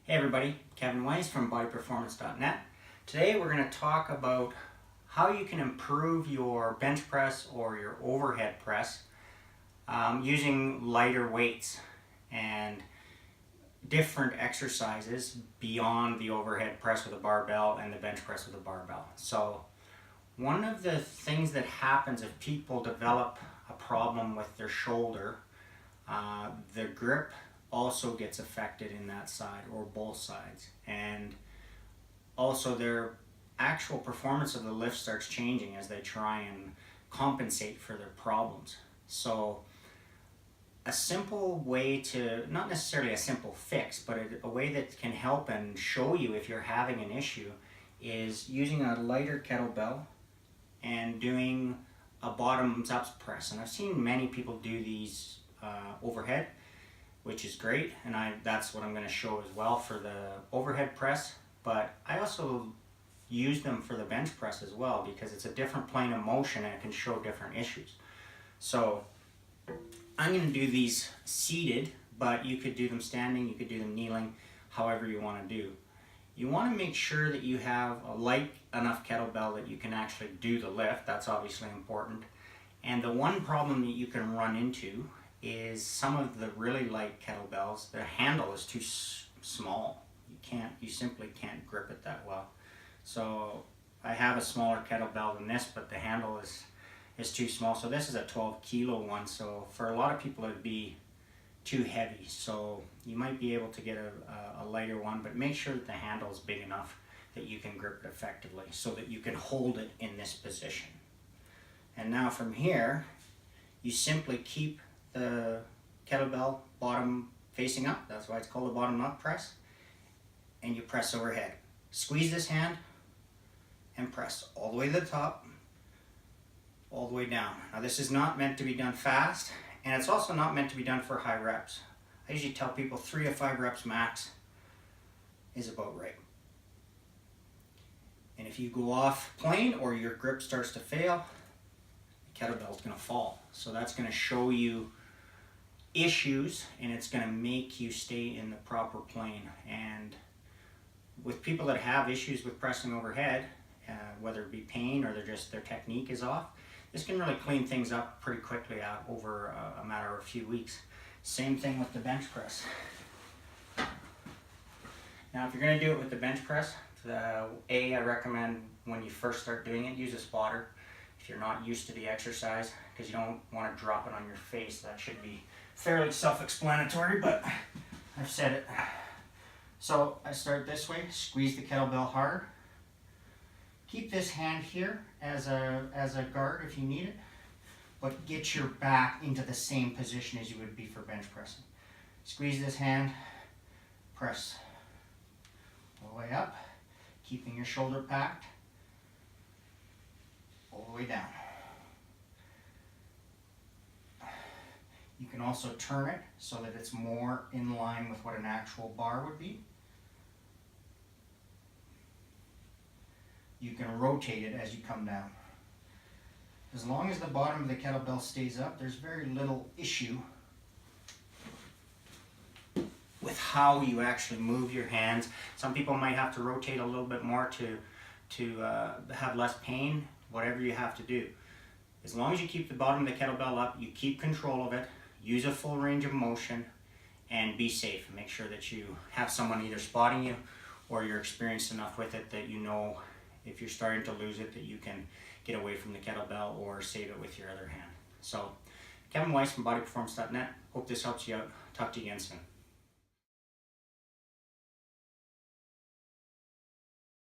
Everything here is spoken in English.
Hey everybody, Kevin Weiss from bodyperformance.net. Today we're going to talk about how you can improve your bench press or your overhead press using lighter weights and different exercises beyond the overhead press with a barbell and the bench press with a barbell. So one of the things that happens if people develop a problem with their shoulder, the grip also gets affected in that side or both sides, and also their actual performance of the lift starts changing as they try and compensate for their problems. So a simple way to, not necessarily a simple fix, but a way that can help and show you if you're having an issue is using a lighter kettlebell and doing a bottoms up press. And I've seen many people do these overhead, which is great, and that's what I'm going to show as well for the overhead press. But I also use them for the bench press as well because it's a different plane of motion and it can show different issues. So I'm going to do these seated, but you could do them standing, you could do them kneeling, however you want to do. You want to make sure that you have a light enough kettlebell that you can actually do the lift. That's obviously important. And the one problem that you can run into is some of the really light kettlebells, the handle is too small. You simply can't grip it that well. So I have a smaller kettlebell than this, but the handle is too small. So this is a 12 kilo one, so for a lot of people it would be too heavy. So you might be able to get a lighter one, but make sure that the handle is big enough that you can grip it effectively so that you can hold it in this position. And now from here, you simply keep the kettlebell bottom facing up. That's why it's called a bottom up press. And you press overhead. Squeeze this hand and press all the way to the top, all the way down. Now this is not meant to be done fast, and it's also not meant to be done for high reps. I usually tell people 3 to 5 reps max is about right. And if you go off plane or your grip starts to fail, the kettlebell is going to fall. So that's going to show you issues, and it's going to make you stay in the proper plane. And with people that have issues with pressing overhead, whether it be pain or their technique is off, this can really clean things up pretty quickly over a matter of a few weeks. Same thing with the bench press. Now if you're going to do it with the bench press, I recommend when you first start doing it, use a spotter. If you're not used to the exercise, because you don't want to drop it on your face. That should be fairly self-explanatory, but I've said it. So I start this way, squeeze the kettlebell hard. Keep this hand here as a guard if you need it, but get your back into the same position as you would be for bench pressing. Squeeze this hand, press all the way up, keeping your shoulder packed, all the way down. You can also turn it so that it's more in line with what an actual bar would be. You can rotate it as you come down. As long as the bottom of the kettlebell stays up, there's very little issue with how you actually move your hands. Some people might have to rotate a little bit more to have less pain, whatever you have to do. As long as you keep the bottom of the kettlebell up, you keep control of it, use a full range of motion, and be safe. And make sure that you have someone either spotting you or you're experienced enough with it that you know if you're starting to lose it that you can get away from the kettlebell or save it with your other hand. So, Kevin Weiss from bodyperformance.net. Hope this helps you out. Talk to you again soon.